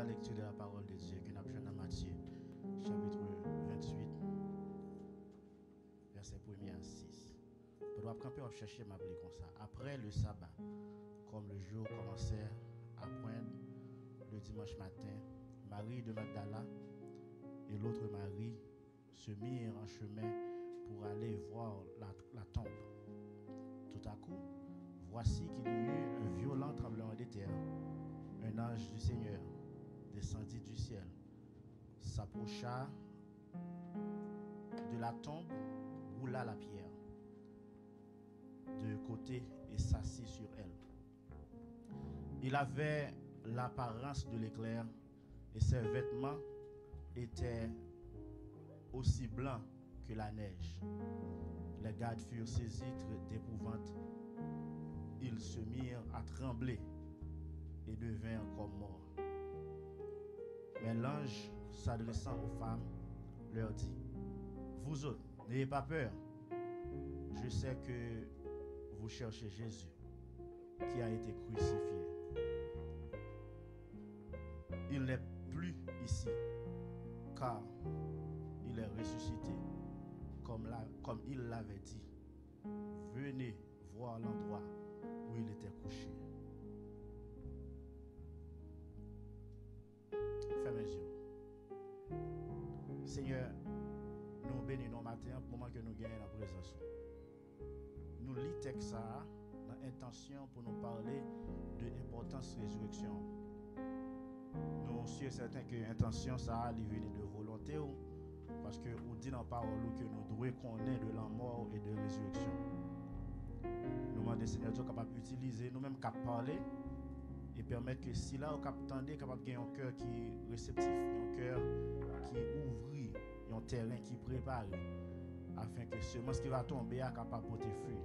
la lecture de la parole de Dieu que nous avons dans Matthieu, chapitre 28, verset 1er à 6. Pour nous camper, on va chercher ma Bible comme ça. Après le sabbat, comme le jour commençait à poindre le dimanche matin, Marie de Magdala et l'autre Marie se mirent en chemin pour aller voir la tombe. Tout à coup, voici qu'il y eut un violent tremblement de terre. Un ange du Seigneur descendit du ciel, s'approcha de la tombe, roula la pierre de côté et s'assit sur elle. Il avait l'apparence de l'éclair et ses vêtements étaient aussi blancs que la neige. Les gardes furent saisis d'épouvante. Ils se mirent à trembler et devinrent comme morts. Mais l'ange, s'adressant aux femmes, leur dit: Vous autres, n'ayez pas peur. Je sais que vous cherchez Jésus, qui a été crucifié. Il n'est plus ici, car il est ressuscité, comme il l'avait dit. Venez voir l'endroit où il était couché. Fermez les yeux. Seigneur, nous bénissons matin pour le moment que nous gagnons la présence. Nous lisons le texte dans l'intention pour nous parler de l'importance de la résurrection. Nous sommes certains que l'intention ça vient de volonté, parce que nous dit dans la parole que nous devons connaître de la mort et de la résurrection. Nous demandons Seigneur Dieu capable d'utiliser nous-mêmes capable parler et permettre que si là on capable d'entendre capable gagner un cœur qui est réceptif, un cœur qui est ouvert, un terrain qui est préparé afin que seulement ce qui va tomber est capable de porter fruit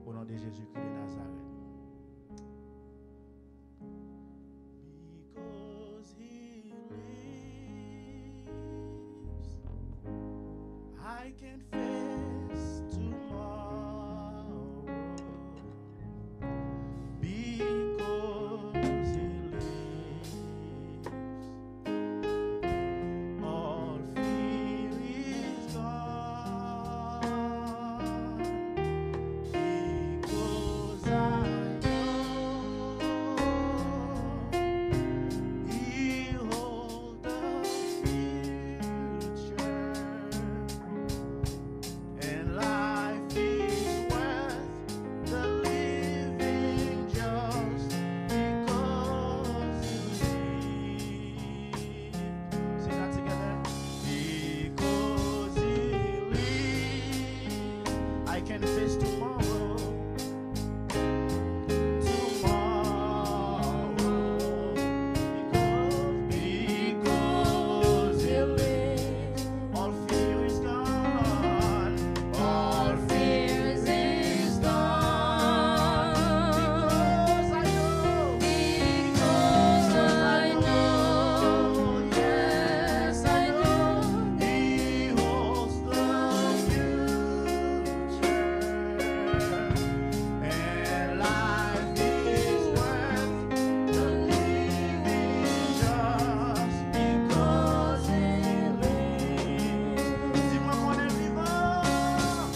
au nom de Jésus-Christ de Nazareth. Because he lives, I can face tomorrow. Because he lives, all fear is gone. Because I know he holds the future, and life is worth the living just because he lives. Sing that together. Because he lives, I can face tomorrow. Because he lives, all fear is gone. All fear is gone. Because I know. Because I know. Yes, I know. He holds the future, and life is worth the living just because he lives. Dis-moi qu'on est vivant.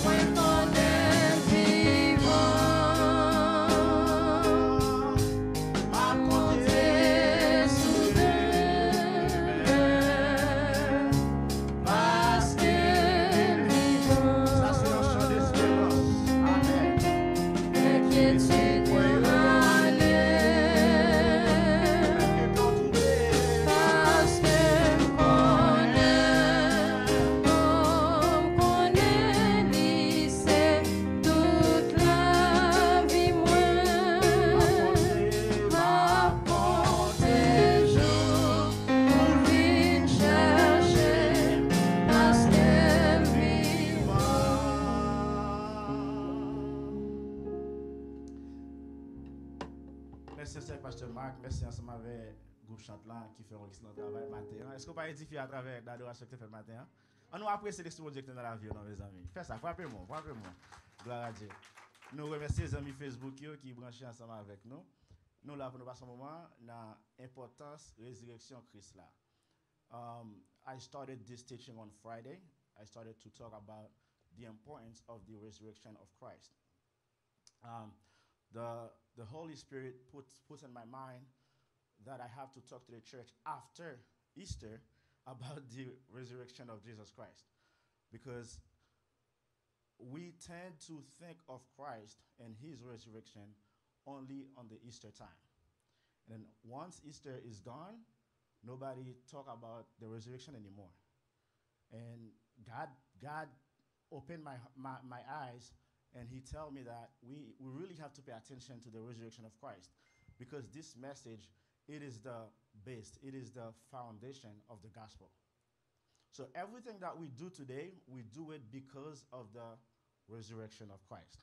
When on est vivant, à compter sous parce qu'il vivant. Ça c'est un chant d'espérance. Amen. Inquiétude parce que connaît lycée toute la vie m'a porté jour pour venir chercher parce que vivant. Merci, c'est Pasteur Marc. Merci ensemble avec le groupe Chantelan qui fait un excellent travail matin. Est-ce qu'on peut édifier à travers l'adoration que tu fais le matin? On nous apprécie l'extérieur Dieu dans la vie, non, mes amis. Fais ça, frappez-moi. Gloire à Dieu. Nous remercions les amis Facebook qui branchent ensemble avec nous. nous là pour nous passer un moment dans l'importance de la résurrection de Christ là. I started this teaching on Friday. I started to talk about the importance of the resurrection of Christ. The Holy Spirit puts in my mind that I have to talk to the church after Easter about the resurrection of Jesus Christ, because we tend to think of Christ and his resurrection only on the Easter time. And once Easter is gone, nobody talk about the resurrection anymore. And God opened my eyes, and he tell me that we really have to pay attention to the resurrection of Christ, because this message, it is the base, it is the foundation of the gospel. So everything that we do today, we do it because of the resurrection of Christ.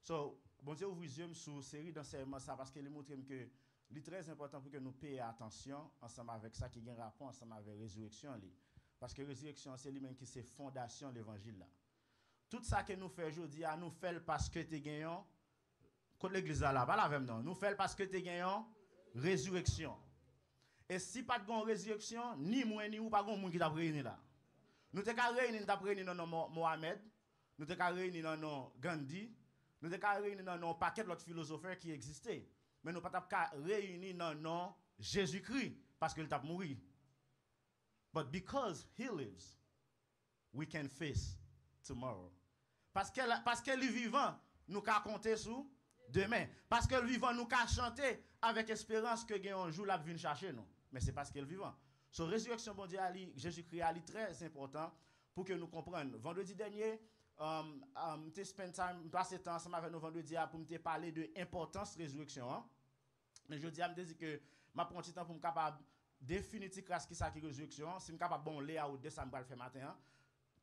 So, bon Dieu, vous yeux sur série d'enseignements ça parce qu'il montre que c'est très important pour que nous payions attention ensemble avec ça qui a un rapport ensemble avec la résurrection. Parce que la résurrection, c'est lui-même qui c'est fondation de l'évangile là. Tout ça que nous faisons aujourd'hui, nous faisons parce que tu gagnes. Quand l'église là, pas la même non. Nous faisons parce que tu gagnes résurrection. Et si pas de résurrection, ni moi ni ou pas de monde qui t'a réuni là. Nous t'es réuni, t'a réuni dans Mohamed, nous t'es réuni dans Gandhi, nous t'es réuni dans un paquet d'autres philosophers qui existaient. Mais nous pas réuni dans Jésus-Christ parce qu'il t'a mouru. But because he lives, we can face tomorrow. Parce qu'elle est vivant, nous qu'à compter sur demain. Parce qu'elle est vivant, nous qu'à chanter avec espérance que un jour la vienne chercher nous. Mais c'est parce qu'elle est vivant. So résurrection bon Dieu Jésus-Christ est très important pour que nous comprenions. Vendredi dernier, tu spend time passer temps ensemble avec nous vendredi pour me parler de l'importance de la résurrection. Hein? Mais je dis à me dire que m'a prendre du temps pour me capable définir ce qui ça qui résurrection, si me capable bon layout de ça me va le faire matin. Hein?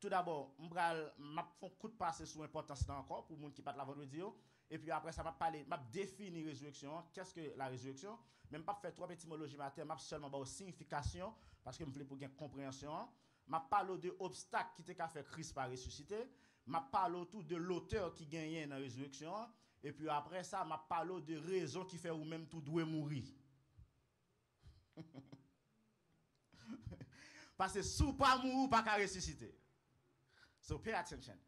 Tout d'abord, m'a fait un coup de passer sur l'importance là encore pour monde qui pas la vendredi. Et puis après ça m'a parlé, m'a défini résurrection, qu'est-ce que la résurrection, même pas faire trop étymologie matin, m'a seulement ba signification parce que me voulais pour gain compréhension. M'a parlé de obstacle qui t'a fait Christ par ressuscité, m'a parlé autour de l'auteur qui gagne dans la résurrection et puis après ça m'a parlé de raison qui fait ou même tout doit mourir. Parce que sous pas mourir pas qu'à ressusciter. So pay attention.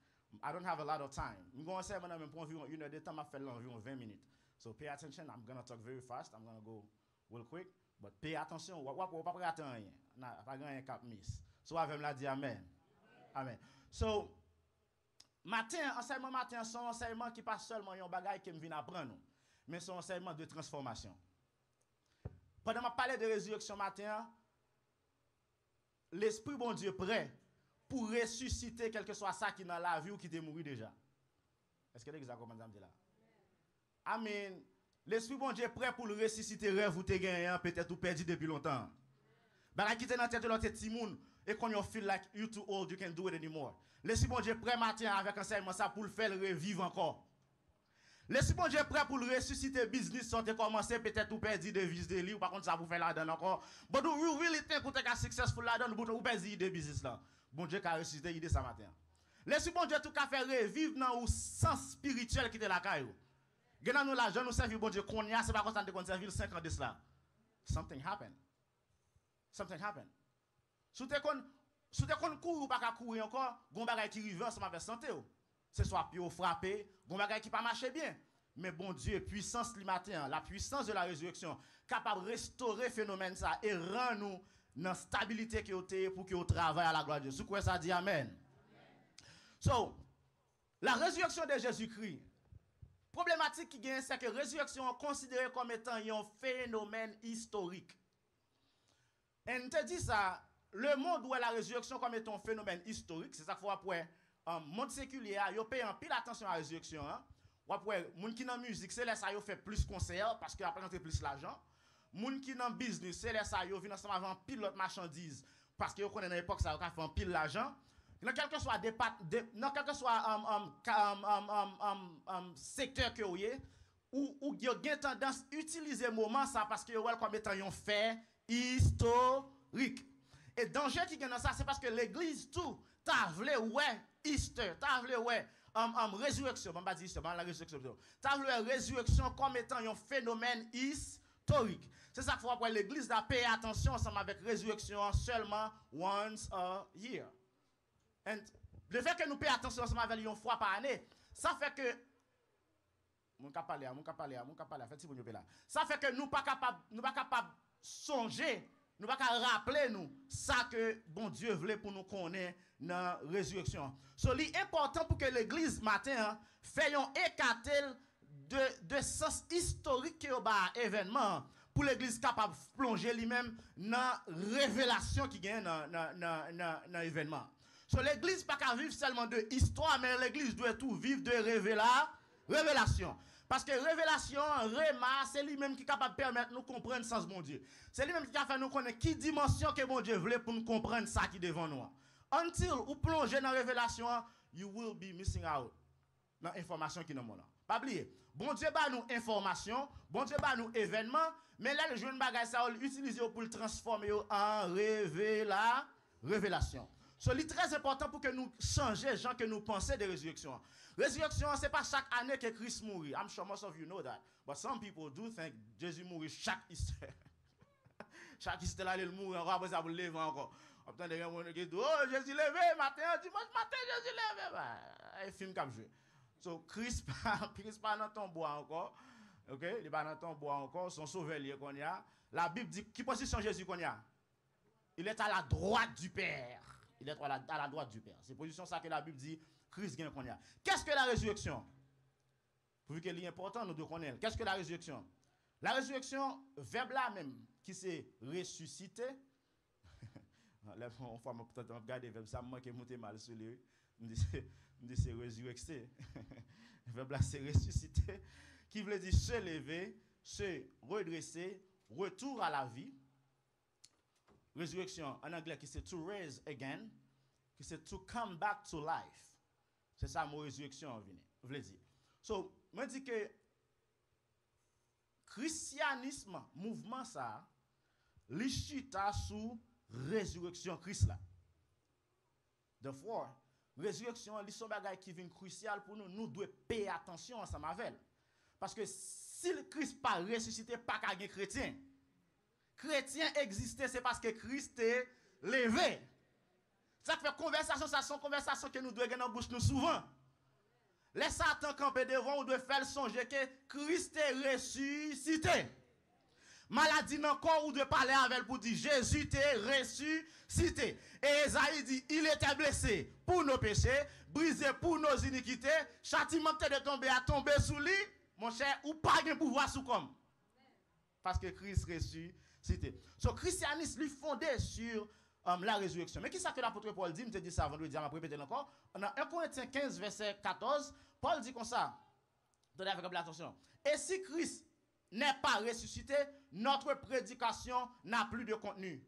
I don't have a lot of time. I'm going to say même pour environ une heure de temps, m'a fait environ 20 minutes. So pay attention. I'm going to talk very fast. I'm going to go real quick. But pay attention. Ou pas prêt attendre rien. Pas grand cap miss. So avec la dit amen. Amen. So matin, enseignement matin, c'est un enseignement qui pas seulement un bagage que me vient apprendre, mais c'est un enseignement de transformation. Pendant que je parlais de résurrection matin, l'Esprit bon Dieu prêt pour ressusciter quelque soit ça qui dans la vie ou qui est mort déjà. Est-ce que l'exact comme madame dit là? Amen. L'Esprit bon Dieu prêt pour le ressusciter rêve ou te gagné peut-être ou perdu depuis longtemps. Bah qui était dans tête de l'autre petit monde et quand you feel like you too old you can't do it anymore. L'Esprit bon Dieu prêt matin avec enseignement ça pour le faire revivre encore. L'Esprit bon Dieu prêt pour le ressusciter business sans te commencer peut-être ou perdu de vis de lui ou par contre ça vous fait là-dedans encore. But do you really think vous êtes successful là-dedans ou perdu de business là? Bon Dieu qui a ressuscité l'idée ce matin. L'Esprit bon Dieu tout qu'a fait revivre dans le sens spirituel qui était la caillou. Gena nous l'argent nous servir bon Dieu qu'on y a c'est pas comme ça de servir 5 ans de cela. Something happened. Something happened. Sous te kon courir ou pas courir encore, gon bagay qui rive ensemble avec santé ou. C'est soit puis frappé, gon bagay qui pas marcher bien. Mais bon Dieu, puissance li matin, la puissance de la résurrection capable de restaurer phénomène ça et rendre nous dans stabilité qui est pour que au travail à la gloire de Dieu. Sous quoi ça dit amen. So, la résurrection de Jésus-Christ, problématique qui gagne, c'est que la résurrection est considérée comme étant un phénomène historique. Et on te dit ça, le monde où la résurrection comme étant un phénomène historique, c'est ça qu'il faut après, monde séculier, il paye en pile attention à la résurrection. Hein? Ou après, moun qui dans musique, c'est là ça yo fait plus concert parce que après on plus l'argent. Moun qui dans business, c'est là ça yo vient ensemble avec pile l'autre marchandise parce que yo connaît dans l'époque ça yo fait en pile l'argent. Dans quel que soit dans quel que soit secteur que vous ou yo gen tendance utiliser moment ça parce que yo comme étant un fait historique. Et danger qui gagne dans ça c'est parce que l'église tout t'a vle ouais Easter, t'a vle ouais résurrection, on va dire ça, la résurrection. Ça veut dire résurrection comme étant un phénomène historique. C'est ça qu'il faut après l'église de payer attention ensemble avec résurrection seulement once a year. And le fait que nous payons attention ensemble avec une fois par année, ça fait que ça fait que nous pas capable songer, nous pas capable rappeler nous ça que bon Dieu voulait pour nous connaître dans la résurrection. So, c'est important pour que l'église matin fait un écartel de sens historique que ba événement pour l'église capable de plonger lui-même dans la révélation qui gagne dans l'événement. So, l'église pas qu'à vivre seulement de histoire, mais l'église doit tout vivre de révélation. Parce que révélation, c'est lui-même qui est capable de permettre nous comprendre le sens de mon Dieu. C'est lui-même qui a fait nous connaître qui dimension que mon Dieu voulait pour nous comprendre ça qui est devant nous. Until vous plongez dans la révélation, you will be missing out dans l'information qui est dans le monde. Pas oublier, bon Dieu bat nous information, bon Dieu bat nous événement, mais là le jeune bagage ça utiliser pour le transformer en révélation. So, c'est très important pour que nous changions les gens que nous pensons de résurrection. Résurrection, ce n'est pas chaque année que Christ mourit. I'm sure most of you know that. But some people do think Jésus mourit chaque Easter. Chaque Easter, là, il mourit encore, après ça, vous levez encore. Après, il y a des gens qui disent, oh, Jésus levé, matin, dimanche matin, Jésus levé. Un film qui a joué. So, Christ pas dans ton bois encore. OK? Il n'est pas dans ton bois encore. Son sauveur qu'on y a. La Bible dit, qui position Jésus qu'on y a? Il est à la droite du Père. Il est à la droite du Père. C'est position ça que la Bible dit, Christ gagne qu'on y a. Qu'est-ce que la résurrection? Vu qu'elle est importante, nous devons connaître. Qu'est-ce que la résurrection? La résurrection, verbe là même, qui s'est ressuscité. Là, on va peut-être regarder le verbe, ça m'a monté mal sur lui. On dit c'est résurrecté. Le verbe là, c'est ressuscité. Qui veut dire se lever, se redresser, retour à la vie. Résurrection en anglais qui c'est to raise again, qui c'est to come back to life. C'est ça mon résurrection veut dire. So, moi dis que christianisme, mouvement ça, li chita sous résurrection Christ là. Therefore, résurrection li son bagay qui vient crucial pour nous, nous devons payer attention ensemble avec. Parce que si le Christ pas ressuscité, pas qu'à gen chrétien. Chrétien existait, c'est parce que Christ est levé. Ça fait conversation, ça sont conversations que nous devons gagner dans la bouche nous souvent. Les Satan campé devant, on doit faire songer que Christ est ressuscité. Maladie dans le corps, on doit parler avec pour dire Jésus est ressuscité. Et Esaïe dit, il était blessé pour nos péchés, brisé pour nos iniquités, châtiment de tomber à tomber sous lui, mon cher, ou pas de pouvoir sous comme. Parce que Christ ressuscité. So, christianisme lui fondé sur la résurrection. Mais qui ça que l'apôtre Paul dit? Je te dis ça vendredi, je vais répéter encore. On a 1 Corinthiens 15, verset 14. Paul dit comme ça. Donnez avec attention. Et si Christ n'est pas ressuscité, notre prédication n'a plus de contenu.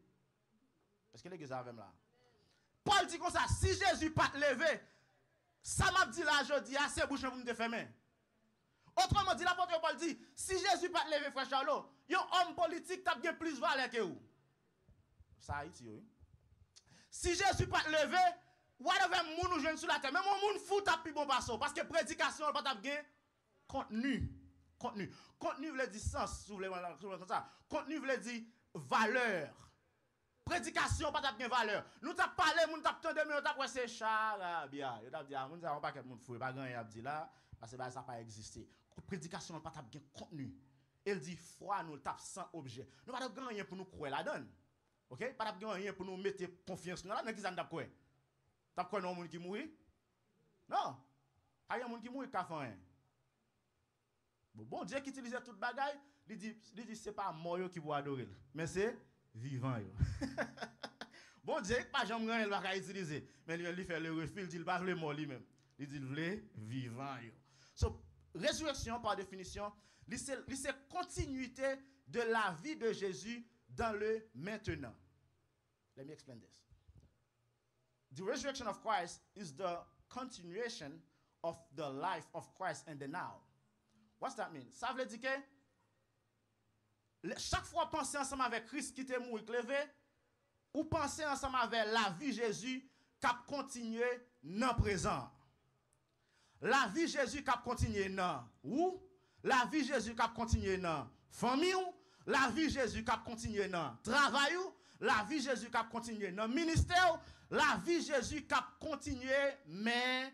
Est-ce que l'église a même là? Paul dit comme ça. Si Jésus n'est pas levé, ça m'a dit là, je dis, c'est bouche pour me fermer. Autrement dit, l'apôtre Paul dit, si Jésus n'est pas levé, frère Charlot, un homme politique t'a bien plus valeur que vous. Ça Haïti, oui. Si Jésus n'est pas levé, whatever moun ou jeune sur la terre, même moun fou t'a plus bon passo, parce que prédication n'a pas bien contenu. Contenu veut dire sens, si vous voulez comme ça. Contenu veut dire valeur. Prédication pas bien valeur. Nous t'a parlé, moun t'a tande, mais t'a quoi c'est charabia. Yo t'a dit, moun ça pas que moun fou, pas grand y a dit là, parce que ça n'a pas existé. Prédication pas bien contenu. Elle dit foi nous tape sans objet. Nous pas de rien pour nous croire la donne. OK? Pas de rien pour nous mettre confiance dans qui ça n'a quoi. T'as quoi non monde qui mourit? Non. Il y a monde qui mourit qu'a fait. Bon Dieu qui utilise toute bagaille, il dit c'est pas mort qui vous adorer, mais c'est vivant yo. Bon Dieu pas jamais rien il va utiliser, mais il fait le refil, il dit pas le mort lui-même. Il dit le vivant yo. So résurrection par définition c'est continuité de la vie de Jésus dans le maintenant. Let me explain this. The resurrection of Christ is the continuation of the life of Christ in the now. What's that mean? Ça veut dire que chaque fois penser ensemble avec Christ qui était mort et levé, ou penser ensemble avec la vie de Jésus qui a continué dans le présent. la vie Jésus qui a continué dans ou la vie Jésus qui a continué dans famille ou la vie Jésus qui a continué dans travail ou la vie Jésus qui a continué dans ministère ou la vie Jésus qui a continué maintenant.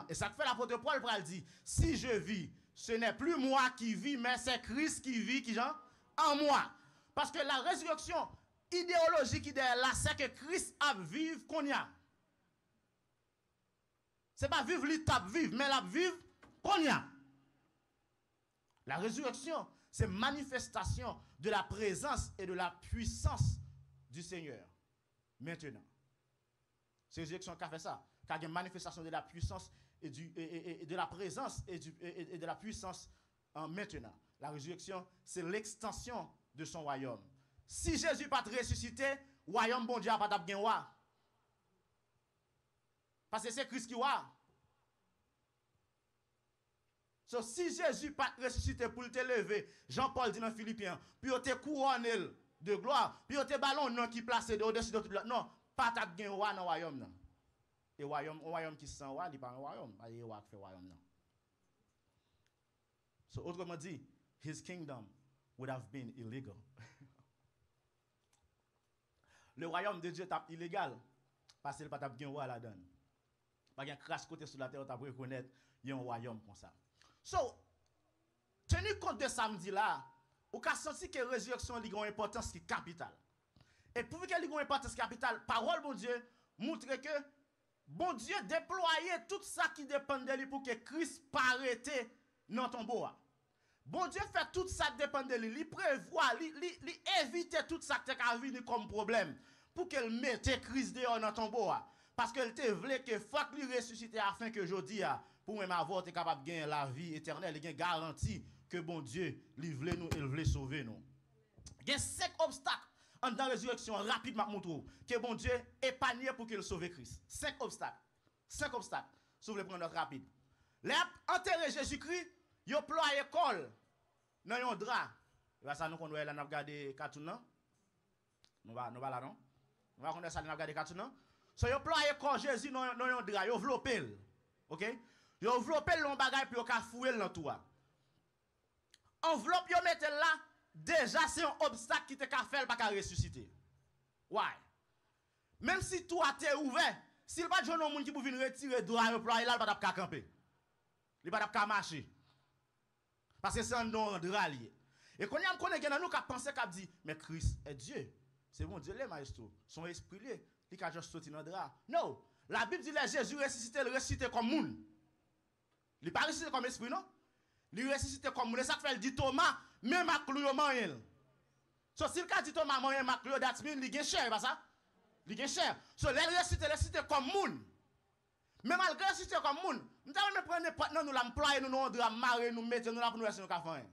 Et ça fait l'apôtre Paul pour dire si je vis, ce n'est plus moi qui vis mais c'est Christ qui vit qui genre en moi. Parce que la résurrection idéologique qui est là, c'est que Christ a vivre qu'on y a. Ce n'est pas vivre l'étape vivre, mais la vivre qu'on y a. La résurrection, c'est manifestation de la présence et de la puissance du Seigneur. Maintenant. C'est la résurrection qui a fait ça. Qui a une manifestation de la puissance et de la présence et de la puissance maintenant. La résurrection, c'est l'extension de son royaume. Si Jésus n'a pas ressuscité, le royaume bon Dieu n'a pas de roi. Parce que c'est Christ qui est roi. So, si Jésus n'a pas ressuscité pour te lever, Jean-Paul dit dans Philippiens, puis il te couronné de gloire, puis il te ballon qui placé au-dessus de tout le non, pas de roi dans le royaume. Et le royaume qui se sent roi, il n'est pas un royaume. Il n'y a pas de royaume. So, autrement dit, his kingdom would have been illegal. Le royaume de Dieu est illégal parce qu'il n'y a pas de roi là-dedans. Pas de crasse côté sur la terre, tu peux reconnaître qu'il y a un royaume comme ça. So, tenu compte de samedi là, vous avez senti que la résurrection a une importance qui est capitale. Et pour qu'elle ait une importance capitale, parole bon Dieu montre que bon Dieu déployait tout ça qui dépend de lui pour que Christ parette dans ton bois. Bon Dieu fait tout ça qui dépend de lui. Il prévoit, il évite tout ça qui a venu comme problème pour qu'elle mette Christ dehors dans ton bois. Parce qu'elle te voulait que faut qu'il ressuscite afin que je dis pour même avoir été capable de gagner la vie éternelle, il y a garantie que bon Dieu lui voulait nous et il voulait sauver nous. Il y a 5 obstacles dans la résurrection rapidement montre que bon Dieu épargne pour qu'il sauve Christ. 5 obstacles. 5 obstacles. Si vous voulez prendre notre rapide. Les enterré Jésus-Christ, il a ployé col dans un drap. Et ça nous qu'on doit là n'a regarder cartoon non. Nous va là non. On va connaître ça n'a regarder cartoon non. So il a ployé col Jésus dans un drap, il a enveloppé. OK? Il a enveloppé le bagage puis il a fouillé dans tout. Enveloppe il mette là. Déjà, c'est un obstacle qui te fait pas ressusciter. Why? Même si tout a été ouvert, s'il n'y a pas de gens qui peuvent retirer droit et ployer là, il ne va pas camper. Il ne va pas marcher. Parce que c'est un don de rallier. Et quand on connaît nous qui pensé qu'il dit, mais Christ est Dieu. C'est bon Dieu, le maestro. Son esprit, il a juste sorti dans le drap. Non. La Bible dit que Jésus ressuscité comme monde. Il n'est pas ressuscité comme esprit, non? Il ressuscité comme monde. C'est ça que fait dit Thomas. Même ma clou man. So si le cas dit Thomas man ma clou that mean li gen cher pas ça? Li gen cher. So les ressuscité comme moun. Mais malgré ressuscité comme moun, nous t'avons me prendre n'importe nous l'employer nous de marrer nous mettre nous là pour nous rester nous ka faire.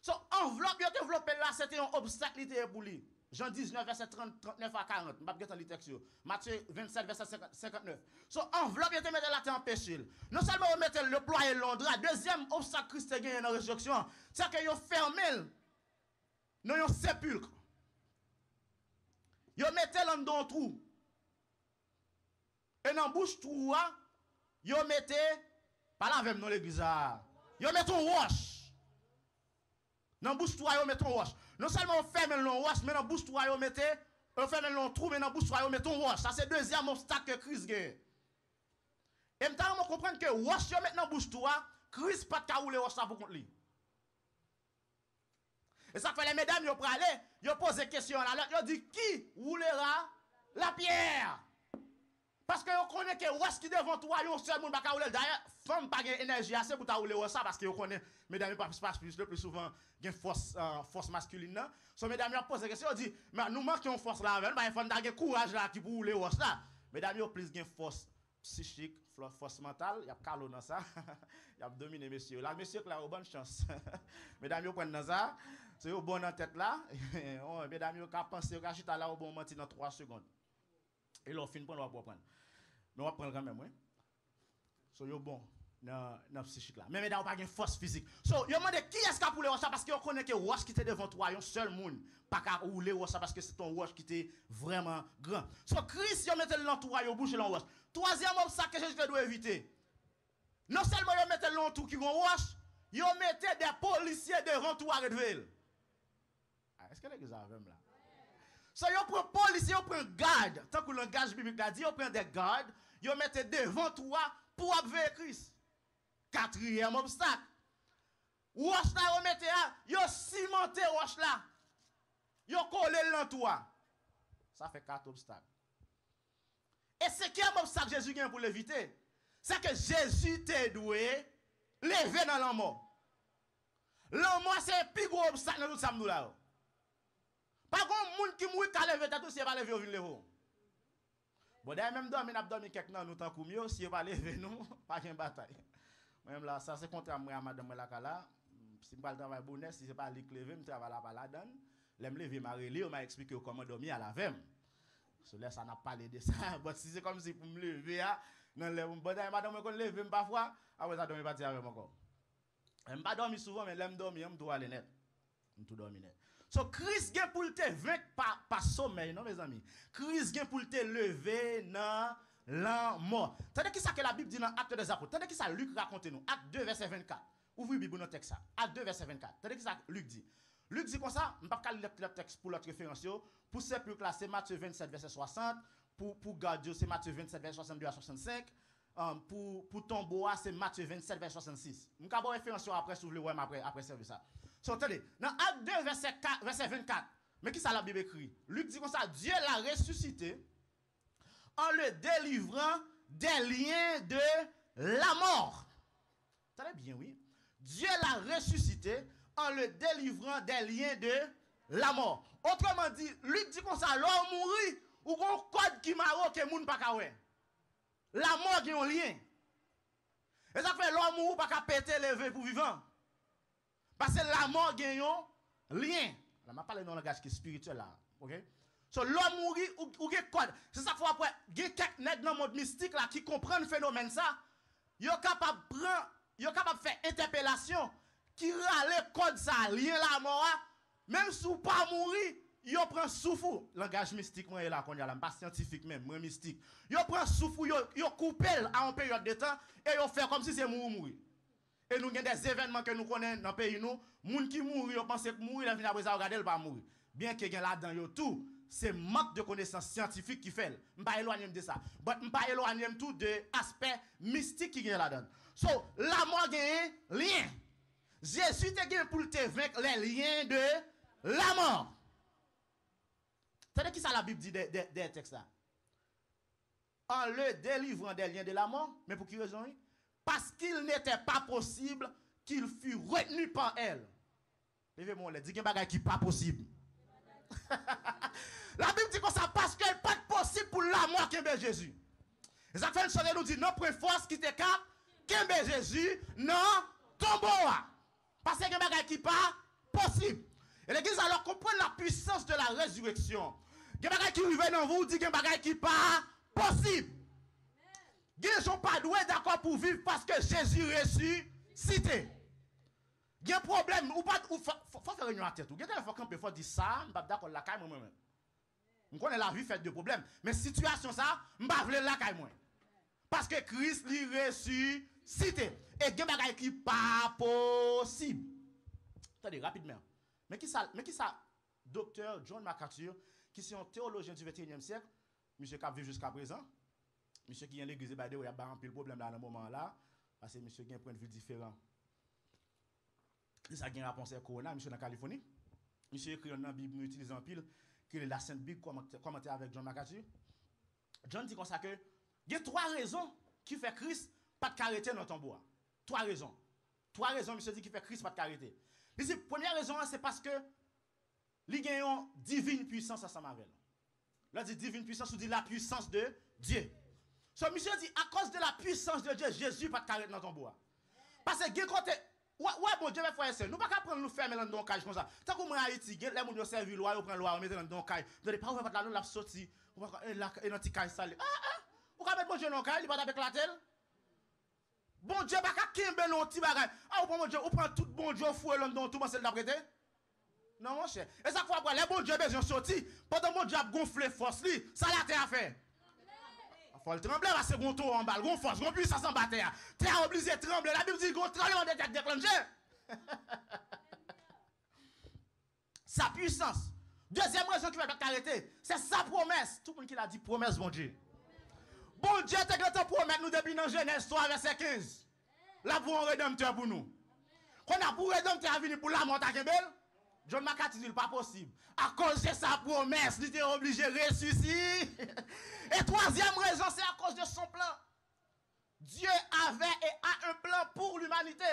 So enveloppe yo développé là c'était un obstacle pour lui. Jean 19 verset 39 à 40. M'pa gèt li texte yo. Matthieu 27 verset 59. So enveloppe yo te mettre là te empêcher. Non seulement on mettre le ployer Londres, deuxième obstacle Christ a gagné dans la résurrection, c'est que yo fermé dans un sépulcre. Yo mettait là dans un trou. Et dans bouche trou yo mettait pas là avec dans l'église yo mettait un roche. Dans bouche trou yo mettait un roche. Non seulement on ferme le roche, mais dans bouche trou yo mettait on ferme le trou mais dans bouche trou yo mettait un roche. Ça c'est deuxième obstacle que Christ gagne. Et maintenant on comprend que roche yo maintenant bouche trou Christ pas de rouler roche ça pour contre lui. Et ça fait les mesdames yo pralé, yo pose question là, yo dit qui roulera la pierre? Parce que vous connaissez que roche qui devant toi, yon seul monde pas rouler. D'ailleurs, femme pas gain énergie assez pour ta rouler ça parce que vous connaissez mesdames pas plus souvent gain force masculine. So mesdames yo pose question, dit mais nous manquons force là avec, il faut d'avoir courage là qui pour rouler ça. Mesdames yo plus gain force psychique, force mentale, y a calo dans ça. Y a dominé messieurs. Là messieurs là bonne chance. Mesdames yo prennent dans ça, c'est au bon en tête là. Mesdames yo ka penser ka chita là au bon moment dans 3 secondes. Et l'on fin prendre on va prendre. Mais on va prendre quand même, oui. So yo bon. dans psychique là. Mais mesdames, pas une force physique. So, yo demande qui est-ce qui a pour le roche parce que on connaît que roche qui était devant toi, un seul monde pas qu'à rouler roche parce que c'est ton roche qui était vraiment grand. So Christ yo mettait l'entourage au bouche de roche. Troisième obstacle que Jésus doit éviter. Non seulement yo mettait l'entour qui gon roche, yo mettait des policiers devant toi arrêter. Est-ce que l'église a même là? So yo prend policier, yo prend garde, tant que le langage biblique a dit, yo prend des gardes, yo mettait devant toi pour obéir Christ. Quatrième obstacle. Roche là, yo mette yo cimenté roche là. Yo collé l'entour. Ça fait 4 obstacles. Et cinquième obstacle Jésus gagne pour l'éviter, c'est que Jésus t'a doué lever dans la mort. La mort c'est le plus gros obstacle dans tout ça nous là. Pas grand monde qui mourit qu'à lever tout si pas lever au vin lever. Bon d'ailleurs même dormi n'a dormi quelques nan nous tant comme yo si pas lever nous pas une bataille. Même là ça c'est contre moi madame la kala si pas le travail bonheur si c'est pas li lever me travail là pas la donne. L'aime lever m'a relé on m'a expliqué comment dormir à la veille. So là ça n'a pas parlé de ça. Bon si c'est comme si pour me lever dans le bon d'ailleurs madame me kon lever parfois après ça dormir partir avec encore. J'aime pas dormir souvent mais l'aime dormir me doit aller net. Me tout dormir net. So Christ gen pour te vaincre par sommeil non mes amis. Christ gen pour te lever dans la mort. Tandis que ça que la Bible dit dans Actes des Apôtres. Tandis que ça Luc raconte nous. Acte 2 verset 24. Ouvrez Bible dans texte ça. Acte 2 verset 24. Tandis que ça Luc dit. Luc dit comme ça, je ne vais pas lire le texte pour l'autre référence. Pour ceux plus classés, Matthieu 27 verset 60. Pour Gardio, c'est Matthieu 27 verset 62 à 65. Pour Tomboa, c'est Matthieu 27 verset 66. Je vais vous référence après si vous voulez voir après servir ça. So, attendez, dans Acte 2 verset 24, mais qui ça la Bible écrit? Luc dit comme ça, Dieu l'a ressuscité en le délivrant des liens de la mort. Attendez bien, oui. Dieu l'a ressuscité en le délivrant des liens de la mort. Autrement dit, Luc dit comme ça, l'homme mourit ou qu'on code qui maro que moun pas ka wè. La mort qui un lien. Et ça fait l'homme mourit pas ka péter lever pour vivant. Parce que la mort gagne un lien. Là m'a parlé dans le langage qui est spirituel là, OK? So l'homme mourit ou gen code. C'est ça faut après gen quelques nèg dans le monde mystique là qui comprennent le phénomène ça. Yo capable faire interpellation qui râle code ça lien la mort même si ou pas mourir yo prend souffle langage mystique moi là qu'on y a là pas scientifique même moi mystique yo prend souffle yo coupe à une période de temps et yo fait comme si c'est mourir et nous avons des événements que nous connaissons dans le pays nous moun qui mourir yo pense que mourir la fin après ça regarder pas mourir bien que gen là-dedans yo tout c'est manque de connaissances scientifiques qui fait m'pas éloigner de ça mais m'pas éloigner tout de aspect mystique qui gen là-dedans so la mort gagne lien Jésus te gagne pour te vaincre les liens de la mort. C'est qui ça la Bible dit des textes là? En le délivrant des liens de la mort, mais pour quelle raison? Parce qu'il n'était pas possible qu'il fût retenu par elle. Levez-moi, dit qu'il y a des choses qui pas possible. La Bible dit comme ça parce qu'il n'est pas possible pour la mort qui est Jésus. Et ça fait une chose nous dit non pour force qui te cap qui est Jésus non tombeau. Parce qu'il y a des choses qui pas possible. Et l'église alors comprend la puissance de la résurrection. Il y a des choses qui arrivent dans vous, dit qu'il y a des choses qui pas possible. Il y a des gens pas doués d'accord pour vivre parce que Jésus ressuscité. Il y a un problème, ou pas, faut faire réunion à tête. Il y a des fois qu'on faut dire ça, je ne suis pas d'accord là, moi-même. Je connais la vie faite de problèmes. Mais situation ça, je ne suis pas là, moi. Parce que Christ lui ressuscité. Et il y a des choses qui pas possible. Attendez, rapidement. Mais qui ça, docteur John MacArthur, qui est un théologien du 21e siècle, monsieur qui a vécu jusqu'à présent, monsieur qui est l'église, il y a un peu de problème dans ce moment-là, parce que monsieur a un point de vue différent. Ça a une réponse à Corona, monsieur dans la Californie. Monsieur écrit dans la Bible, utilisant pile, qui est la Sainte Bible, commenté avec John MacArthur. John dit comme ça que, il y a 3 raisons qui fait Christ pas de carité dans ton bois. 3 raisons. 3 raisons, monsieur dit, qui fait Christ pas de carité. Il dit, première raison, c'est parce que il a une divine puissance à sa mavel. Là, dit divine puissance, ou dit la puissance de Dieu. So, monsieur dit, à cause de la puissance de Dieu, Jésus pas de carité dans ton bois. Parce que, côté, ouais, bon Dieu, mes frères et sœurs, nous ne pouvons pas prendre nous fermer dans le cage comme ça. Tant qu'on est en Haïti, les gens qui servent la loi, ils prennent la loi, ils mettent dans le cage. Vous n'avez pas ouvert la loi, la sortie, et dans le cage salé. Vous pouvez mettre mon Dieu dans le cage, il va avec la telle. Bon Dieu, pas qu'à kimbe non petit bagay. Ah, ou bon Dieu, ou prend tout bon Dieu fouet l'homme dans tout monde c'est d'après. Non mon cher. Et ça fois après les bon Dieu besoin sorti, pendant bon Dieu a gonflé force li, ça la terre a fait. Faut le trembler parce que gon tour en balle, gon force, gon puissance en bas terre. Terre obligé de trembler. La Bible dit gon tremblement de terre déclenché. Sa puissance. Deuxième raison qui va pas arrêter, c'est sa promesse. Tout le monde qui l'a dit promesse bon Dieu. Bon Dieu te grand promettre nous depuis dans Genèse 3 verset 15. Là pour un rédempteur pour nous. Qu'on a pour rédempteur à venir pour la montagne Kembel. John McCarthy dit pas possible. À cause de sa promesse, il était obligé de ressusciter. Et troisième raison, c'est à cause de son plan. Dieu avait et a un plan pour l'humanité.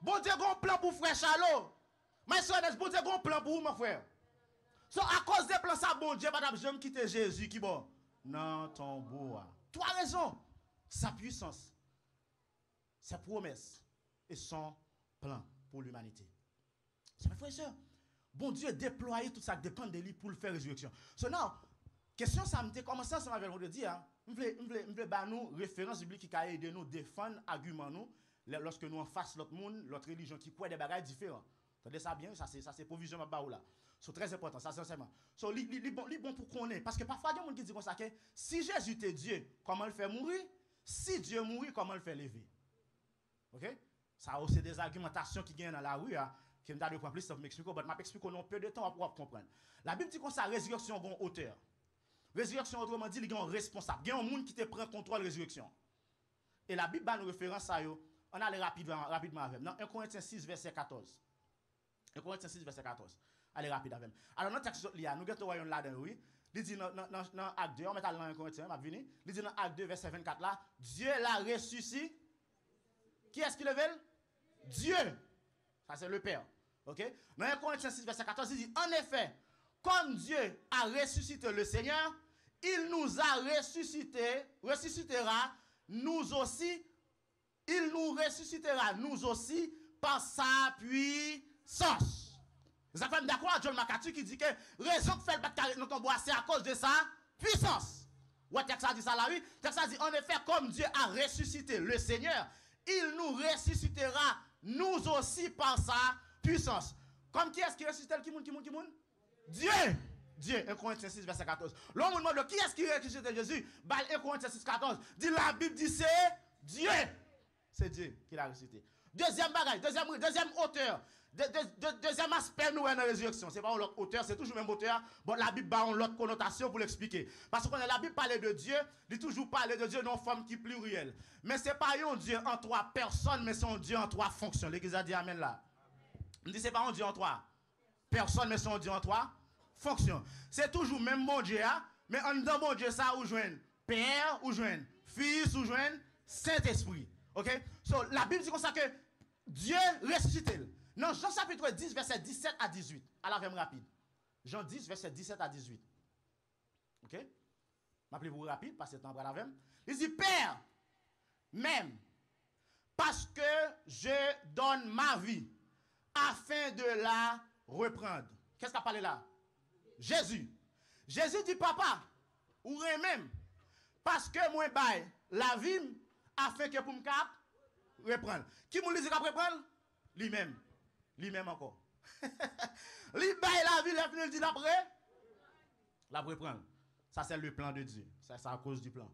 Bon Dieu a un plan pour frère Charlot. Mais bon Dieu a un plan pour vous, mon frère. So, à cause des plans, ça, bon Dieu, madame, j'aime quitter Jésus qui bon. Non, ton beau. Tu as raison. Sa puissance, sa promesse et son plan pour l'humanité. C'est mes frères et sœurs. Bon Dieu déployé tout ça dépend de lui pour le faire résurrection. So now, question ça me commencé ensemble avec le dire, hein. Je veux bah nous référence biblique qui a aidé nous défendre argument nous lorsque nous en face l'autre monde, l'autre religion qui croit des bagages différents. Attendez ça bien, ça c'est provision ma ba là. C'est très important, ça sincèrement. So li bon pour connaître parce que parfois il y a des gens qui disent comme ça que si Jésus était Dieu, comment le faire mourir? Si Dieu mourit, comment le faire lever? OK? Ça c'est des argumentations qui viennent dans la rue hein. Qui me donne de prendre plus, ça m'explique, mais je m'explique qu'on a peu de temps pour comprendre. La Bible dit qu'on sa résurrection a un auteur. Résurrection, autrement dit, il y a un responsable. Il y a un monde qui te prend contrôle de la résurrection. Et la Bible a une référence à eux. On allait rapidement avec. Dans 1 Corinthiens 6, verset 14. 1 Corinthiens 6, verset 14. Allez rapide avec. Alors, dans le texte, nous avons là-dedans, oui. Il dit dans Acte 2, on met dans 1 Corinthiens, il dit dans Acte 2, verset 24 là, Dieu l'a ressuscité. Qui est-ce qui le veut? Dieu. Ça, c'est le Père. OK? Dans 1 Corinthiens 6, verset 14, il dit, en effet, comme Dieu a ressuscité le Seigneur, il nous a ressuscitera nous aussi, il nous ressuscitera nous aussi par sa puissance. Vous avez d'accord avec John McCarthy qui dit que raison que fait le battre dans ton bois, c'est à cause de sa puissance. Ouais, texte a dit ça là, oui. Texte a dit, en effet, comme Dieu a ressuscité le Seigneur, il nous ressuscitera nous aussi par sa puissance. Comme qui est-ce qui ressuscite qui moun? Dieu. Dieu, 1 Corinthiens 6, verset 14. L'homme me demande qui est-ce qui ressuscite Jésus? 1 Corinthiens 6, 14. Dit la Bible dit c'est Dieu. C'est Dieu qui l'a ressuscité. Deuxième bagage, deuxième auteur. Deuxième aspect nous dans la résurrection. C'est pas l'autre auteur, c'est toujours le même auteur. Bon, la Bible a une autre connotation pour l'expliquer. Parce que quand la Bible parle de Dieu, il toujours parler de Dieu dans une forme qui est plurielle. Mais ce n'est pas un Dieu en trois personnes, mais c'est un Dieu en trois fonctions. L'Église a dit Amen là. On dit c'est pas un Dieu en trois personnes, mais c'est un Dieu en trois fonctions. C'est toujours même bon Dieu, mais en dedans bon Dieu, ça, ou joindre Père, ou joindre Fils, ou joindre Saint-Esprit. OK? So, la Bible dit comme ça que Dieu ressuscite. Non, Jean chapitre 10, verset 17 à 18. À la même rapide. Jean 10, verset 17 à 18. OK? M'appelez-vous rapide, parce que c'est temps pour la même. Il dit, Père, même, parce que je donne ma vie, afin de la reprendre. Qu'est-ce qu'a parlé là? Jésus. Jésus dit, Papa, ou même, parce que moi, bail la vie, afin que pour me reprendre. Qui m'a dit qu'il reprendre? Lui-même. Lui-même encore. Lui bail la vie, il dit d'après. La reprendre. Ça, c'est le plan de Dieu. C'est à cause du plan.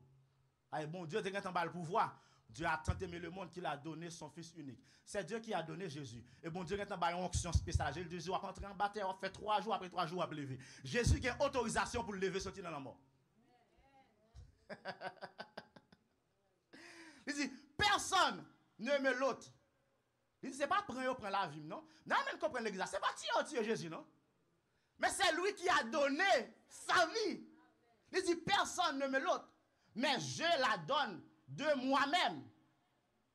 Allez, bon, Dieu a un le pouvoir. Dieu a tant aimé le monde qu'il a donné son Fils unique. C'est Dieu qui a donné Jésus. Et bon, Dieu a une onction spéciale. Jésus a rentré en bataille, a fait 3 jours, après 3 jours, a levé. Jésus qui a autorisation pour le lever, sortir dans la mort. Il dit, personne ne me l'autre. Il dit, c'est pas prendre la vie, non? Non, même comprendre l'église. C'est pas tirer Jésus, non? Mais c'est lui qui a donné sa vie. Il dit, personne ne me l'autre. Mais je la donne de moi-même.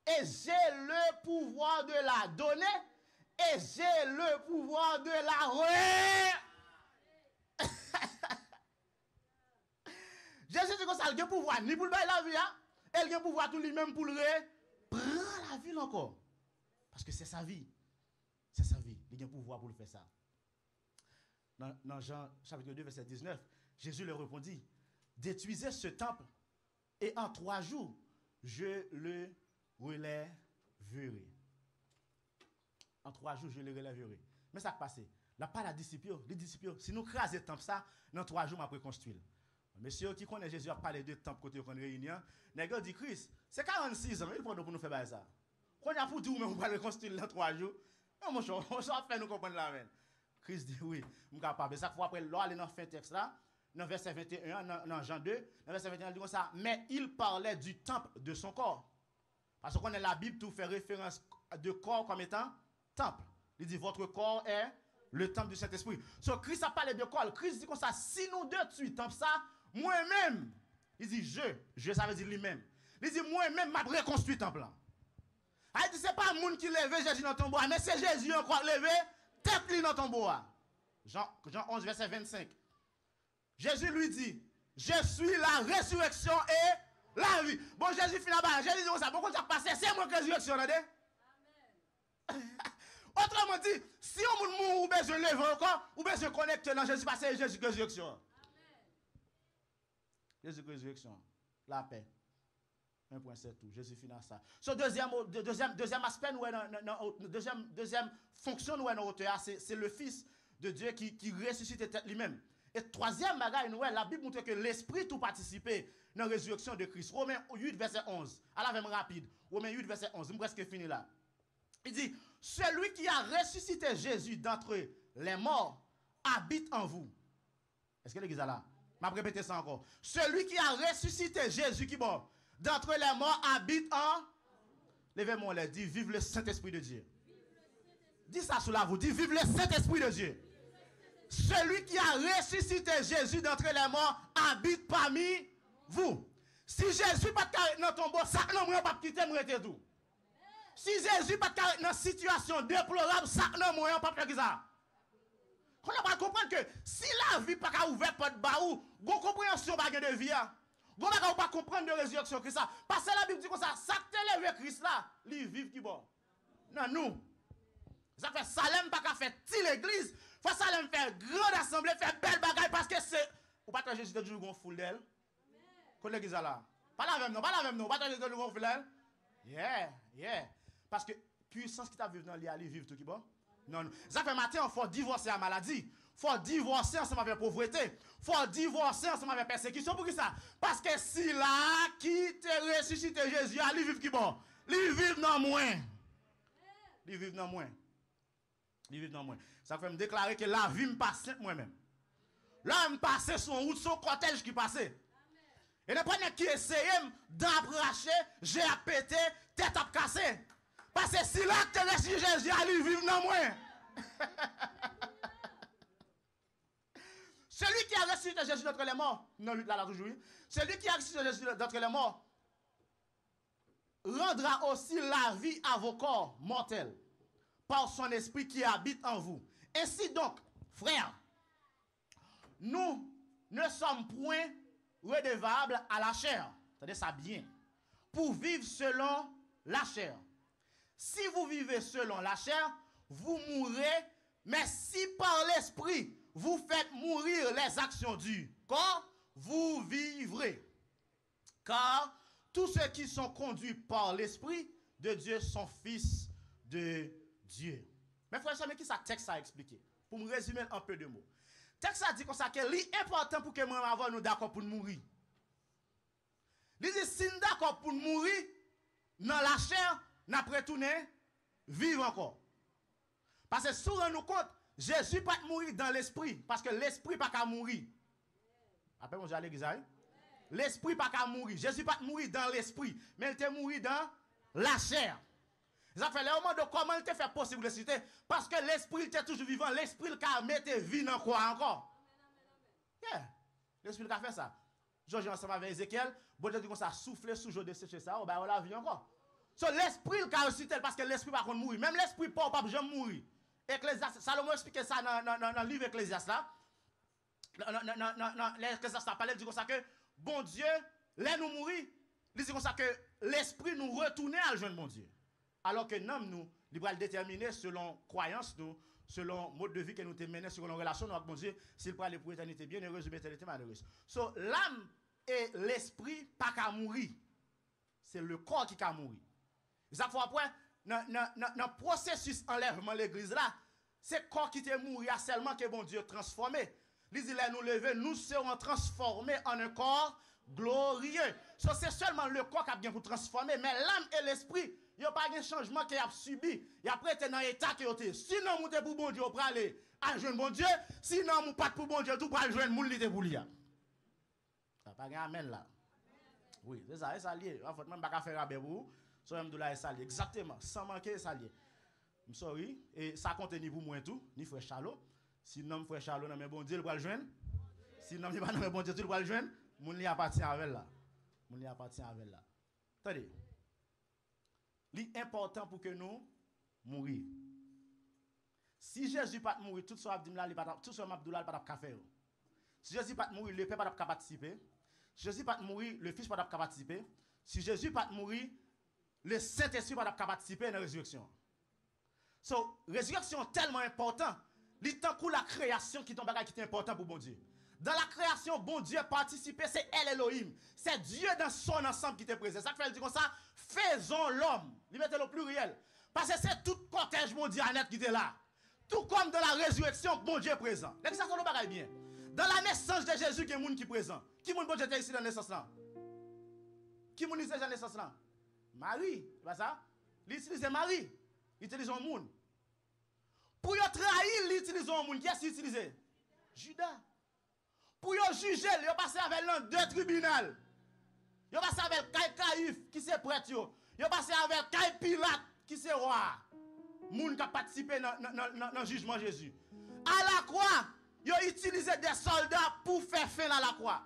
Et j'ai le pouvoir de la donner. Et j'ai le pouvoir de la Jésus dit que ça, il a le pouvoir ni pour le bailler la vie, hein? Et il a le pouvoir tout lui-même pour le prendre la vie encore. Parce que c'est sa vie. C'est sa vie. Il a le pouvoir pour le faire ça. Dans Jean chapitre 2, verset 19, Jésus leur répondit, détruisez ce temple et en 3 jours, je le relèverai. En 3 jours, je le relèverai. Mais ça qui passe, là pas la disciple, les disciples, si nous crasons le temple ça, dans 3 jours, je vais reconstruire. Monsieur qui connaît Jésus a parlé de temple côté qu'on réunion, nèg dit Christ, c'est 46 ans, il faut pour nous faire ça. Qu'on a pour dire mais on va reconstruire dans 3 jours. Non mon cher, on va faire nous comprendre la même. Christ dit oui, je suis capable. Ça fois après là aller dans fin texte là, dans verset 21 dans Jean 2, dans verset 21 il dit comme ça, mais il parlait du temple de son corps. Parce qu'on est la Bible tout fait référence de corps comme étant temple. Il dit votre corps est le temple du Saint-Esprit. So Christ a parlé de corps. Christ dit comme ça, si nous deux tuons temple ça, moi-même, il dit je ça veut dire lui-même. Il dit moi-même m'a reconstruit temple là. Il dit c'est pas le monde qui lève Jésus dans ton bois, mais c'est Jésus encore levé tête lui dans ton bois. Jean 11 verset 25. Jésus lui dit, je suis la résurrection et la vie. Bon Jésus finit là-bas, Jésus dit comme ça, pourquoi ça passe, c'est moi qui résurrection là. Amen. Autrement dit, si on mourut ou besoin de lever encore, ou besoin de connecter dans Jésus passé Jésus résurrection. Jésus résurrection, la paix. 1.7 tout. Jésus finit ça. So deuxième aspect deuxième fonction nous dans hauteur c'est le fils de Dieu qui ressuscite lui-même. Et troisième bagage nous la Bible montre que l'esprit tout participé dans la résurrection de Christ. Romains 8 verset 11. À la même rapide. Romains 8 verset 11. Je presque fini là. Il dit celui qui a ressuscité Jésus d'entre les morts habite en vous. Est-ce que l'église est là? Je vais répéter ça encore. Celui qui a ressuscité Jésus qui mort d'entre les morts habite en. Levez-moi les, dit vive le Saint-Esprit de Dieu. Dis ça sous la voix, dis vive le Saint-Esprit de Dieu. Celui qui a ressuscité Jésus d'entre les morts habite parmi vous. Si Jésus pas dans ton bon, ça non moi pas quitter moi tout. Si Jésus pas dans une situation déplorable, ça non moi pas faire ça. On va comprendre que si la vie pas ouverte porte baou, gon compréhension pas de vie. Vous ne pas comprendre de résurrection Christ. Parce que la Bible dit comme ça, ça te lève Christ là, lui vive qui bon. Non, nous. Ça fait Salem pas qu'à faire ti l'église. Faut Salem faire grande assemblée, faire belle bagaille parce que c'est. Ou pas que Jésus te dit qu'on foule d'elle. Quand l'église là. Pas la même non, pas la même non. Pas que Jésus te dit qu'on foule d'elle. Yeah. Parce que puissance qui t'a vécu dans lui vivre tout qui bon. Non. Ça fait matin, il faut divorcer la maladie. Il faut divorcer ensemble avec la pauvreté. Il faut divorcer ensemble avec la persécution. Pour qui ça? Parce que si là, qui te ressuscite Jésus, lui vive qui bon? Lui vive dans moins. Lui vive dans moins. Lui vive dans moins. Ça fait me déclarer que la vie me passe moi-même. Là, me passe son route, son cortège qui passe. Et ne prenez qui essaye d'approcher, j'ai à péter, tête à casser. Parce que si là, tu ressuscite Jésus, lui vive dans moins. Celui qui a ressuscité Jésus d'entre les morts, non, là, toujours, celui qui a ressuscité Jésus d'entre les morts, rendra aussi la vie à vos corps mortels, par son esprit qui habite en vous. Ainsi donc, frères, nous ne sommes point redevables à la chair, c'est-à-dire ça bien, pour vivre selon la chair. Si vous vivez selon la chair, vous mourrez, mais si par l'esprit, vous faites mourir les actions du corps, vous vivrez. Car tous ceux qui sont conduits par l'Esprit de Dieu sont fils de Dieu. Mais frère, mais qui ça texte a expliqué? Pour me résumer un peu de mots. Texte a dit comme ça que l'important pour que moi avant nous d'accord pour mourir. Il dit si nous d'accord pour mourir dans la chair, n'a retourner vivre encore. Parce que si on nous compte Jésus pas mourir dans l'esprit parce que l'esprit pas qu'à mourir. Après on à l'église. L'esprit pas qu'à mourir. Jésus pas mourir dans l'esprit, mais il était mourir dans la chair. Ça fait le moment de comment il te fait possibilité parce que l'esprit était toujours vivant, l'esprit il a mettre vie dans quoi encore. Yeah. L'esprit il a fait ça. Georges ensemble avec Ézéchiel, bon Dieu dit comme ça souffler sous jour de sécher ça, on la vie encore. So l'esprit il a ressuscité parce que l'esprit pas contre mourir, même l'esprit pas jamais mourir. Ecclésiaste, Salomon explique ça dans le livre Ecclésiaste là. L'Ecclésiaste a parlé, dit comme ça que bon Dieu, là nous mourir, il dit comme ça que l'esprit nous retourne à le joindre bon Dieu. Alors que nous, il va le déterminer selon croyance nous, selon mode de vie que nous te menons, selon relation avec bon Dieu, s'il peut aller pour l'éternité bienheureuse ou l'éternité malheureuse. So l'âme et l'esprit pas qu'à mourir. C'est le corps qui a mourir. Ça fois après, dans le processus enlèvement de l'église là, c'est corps qui était mort seulement que bon Dieu transformé. Il dit, nous lever, nous serons transformés en un corps glorieux. So, c'est seulement le corps qui a bien pour transformer, mais l'âme et l'esprit, il n'y a pas de changement qu'il a subi. Il a après été dans l'état qui était. Sinon, vous êtes pour bon Dieu, pour aller à jouer bon Dieu. Sinon, vous pas pour bon Dieu, tout pour aller jouer le monde qui est pour lui. Ça pas amen là. Oui, c'est ça, c'est lié. En fait, même pas faire rabais pour vous. So, même de là, c'est lié. Exactement, sans manquer, c'est lié. I'm sorry. Et ça compte ni pour moi tout, ni frère Charlot. Sinon, frère Charlot, non, mais bon Dieu, il va le joindre. Sinon, il va non, mais bon Dieu, il va le joindre. Moun li appartient avec là. Moun li appartient avec là. Attendez. L'important pour que nous mourir. Si Jésus pas mourir, tout ça Abdimla, tout ça Abdullah pas faire. Si Jésus pas mourir, le Père pas participer. Si Jésus pas mourir, le Fils pas participer. Si Jésus pas mourir, le Saint-Esprit pas participer à la résurrection. So, résurrection tellement important. Il tant que la création qui tombe qui est important pour bon Dieu. Dans la création, bon Dieu participé, c'est El Elohim. C'est Dieu dans son ensemble qui était présent. Ça fait elle dit comme ça, faisons l'homme. Il mettait le pluriel. Parce que c'est tout cortège bon Dieu qui était là. Tout comme dans la résurrection, bon Dieu est présent. Ça ne pas bien. Dans la naissance de Jésus, il y a des gens qui sont présents. Qui bon Dieu était ici dans la naissance là? Qui est ici dans la naissance là? Marie, c'est pas ça? Il utilise Marie. Il utilise un monde. Pour y trahir, il utilise un monde. Qui est-ce qu'il utilise? Judas. Pour y juger, il passe avec l'un deux tribunaux. Il passe avec Caïphe qui c'est prêtre. Il passe avec Pilate qui c'est roi. Moun qui a participé dans le jugement de Jésus. À la croix, il a utilisé des soldats pour faire fin à la croix.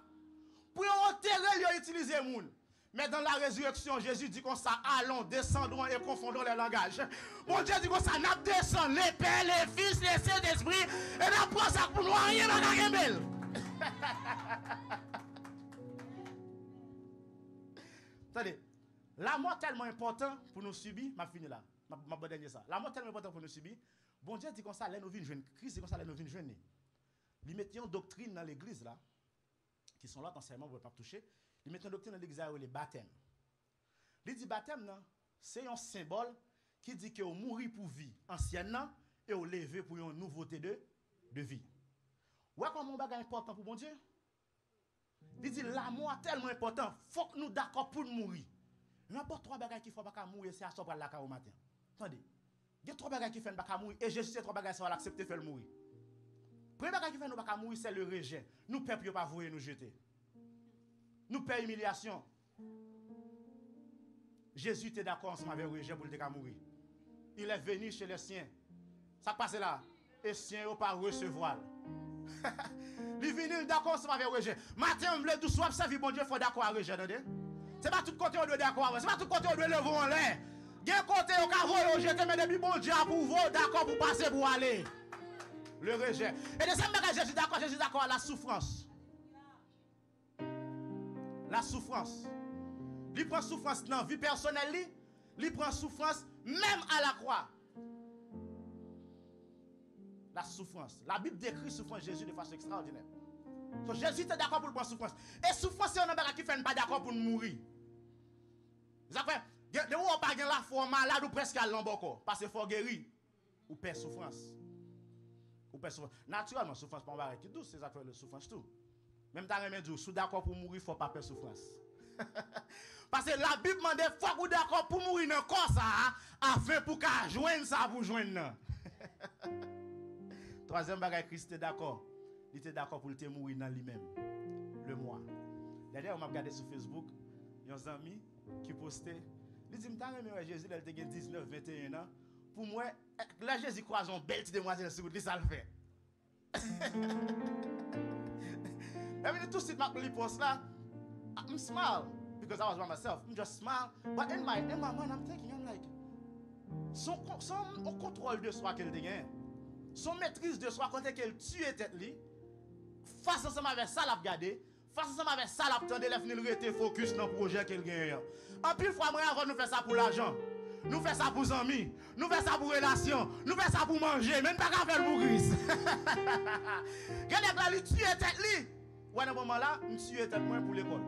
Pour enterrer, il a utilisé moun. Mais dans la résurrection, Jésus dit comme ça, allons, descendons et confondons les langages. Mon Dieu dit comme ça, nous descendons les pères, les fils, les Saint-Esprit, et nous prenons ça pour nous rien dans la gueule. Attendez, la mort tellement important pour nous subir, m'a fini là, m'a dernier ça. La mort tellement important pour nous subir. Bon Dieu dit comme ça, là nous vîmes jeune, Christ dit comme ça, là nous vîmes jeune. Ils mettent une doctrine dans l'église là, qui sont là enseignement pour ne pas toucher. Ils mettent une doctrine dans l'église les baptêmes. Il dit baptême c'est un symbole qui dit que on mourit pour vie ancienne et on lever pour une nouveauté de vie. Ouais, comme mon bagage important pour bon Dieu. Il dit l'amour est tellement important, faut que nous d'accord pour mourir. N'importe trois bagages qui font pas mourir, c'est à ça pour la au matin. Attendez. Il y a trois bagages qui font pas mourir et Jésus ces trois bagages ça va l'accepter faire mourir. Premier bagage qui fait nous pas mourir c'est le rejet. Nous peuple pas vouer nous jeter. Nous payons humiliation. Jésus était d'accord ensemble avec le rejet pour le mourir. Il est venu chez les siens. Ça passe là. Et les siens n'ont pas recevoir. Il est venu d'accord ensemble avec le rejet. Matin, on veut tout soit servir bon Dieu, il faut d'accord avec le rejet. C'est pas tout côté on doit d'accord. C'est pas tout côté on doit lever en l'air. Il y a un côté on doit voler rejeter, mais depuis bon Dieu a pour vous d'accord pour passer pour aller. Le rejet. Et de ça, Jésus d'accord à la souffrance. La souffrance. Il prend souffrance dans la vie personnelle, il prend souffrance même à la croix. La souffrance. La Bible décrit souffrance de Jésus de façon extraordinaire. Donc Jésus était d'accord pour prendre souffrance. Et souffrance, c'est un homme qui fait pas d'accord pour mourir. Vous savez, de où on pas la foi malade ou presque à l'emboko. Parce qu'il faut guérir. Ou perdre souffrance. Ou perdre souffrance. Naturellement, souffrance, pas un qui douce, c'est ça que le souffrance tout. Même temps remet dit, si d'accord pour mourir, il ne faut pas perdre souffrance. Parce que la Bible demande, il faut que vous d'accord pour mourir dans le corps ça, afin pour qu'à joindre ça pour joindre. Troisième bagage, Christ était d'accord. Il était d'accord pour le mourir dans lui-même. Le moi. D'ailleurs, on m'a regardé sur Facebook, il y a un ami qui postait, il dit, je Jésus, il a 19, 21 ans. Pour moi, là, Jésus croise une belle petite demoiselle sur lui, ça le fait. Et puis tout de suite, je post là, I smile because I was by myself. I just smile, but in my mind, I'm thinking, I'm like, son contrôle de soi qu'elle gagne, son maîtrise de soi quand elle tue tête li, face ensemble avec ça l'a regarder, face ensemble avec ça l'a attendre, elle finit rester focus dans le projet qu'elle gagne. En plus fois moi avant nous faire ça pour l'argent. Nous faisons ça pour amis, nous faisons ça pour relation, nous faisons ça pour manger, même pas qu'à faire pour Christ. Quand elle tue tête li. Ouais, à un moment là, je suis tellement pour l'école.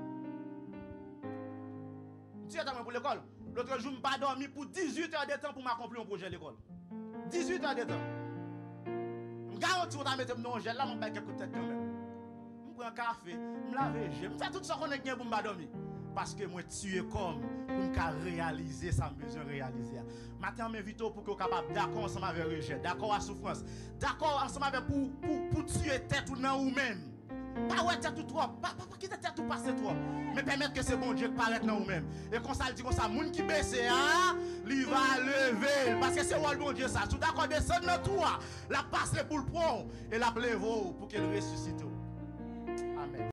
Je suis tellement pour l'école. L'autre jour, je n'ai pas dormi pour 18 heures de temps pour m'accomplir un projet à l'école. 18 heures de temps. Je garantis que je vais mettre mon gel là, je vais quelques têtes quand même. Je prends un café, je me lave, je fais tout ça qu'on est bien pour me dormir. Parce que moi, tu es comme pour me réaliser ça, je besoin de réaliser. Maintenant, je m'invite pour que vous soyez capable d'accord ensemble avec le rejet, d'accord à la souffrance, d'accord ensemble avec pour tuer tête ou non ou même. Pas ouais tête tout trop, pas quitter tête tout passer trop. Mais permettre que c'est bon Dieu qui paraît dans vous-même. Et comme ça, il dit comme ça, moun qui baisse, il va lever. Parce que c'est le bon Dieu ça. Tout d'accord descendre dans toi, la passe le pour le prendre et la plève pour qu'elle ressuscite. Amen.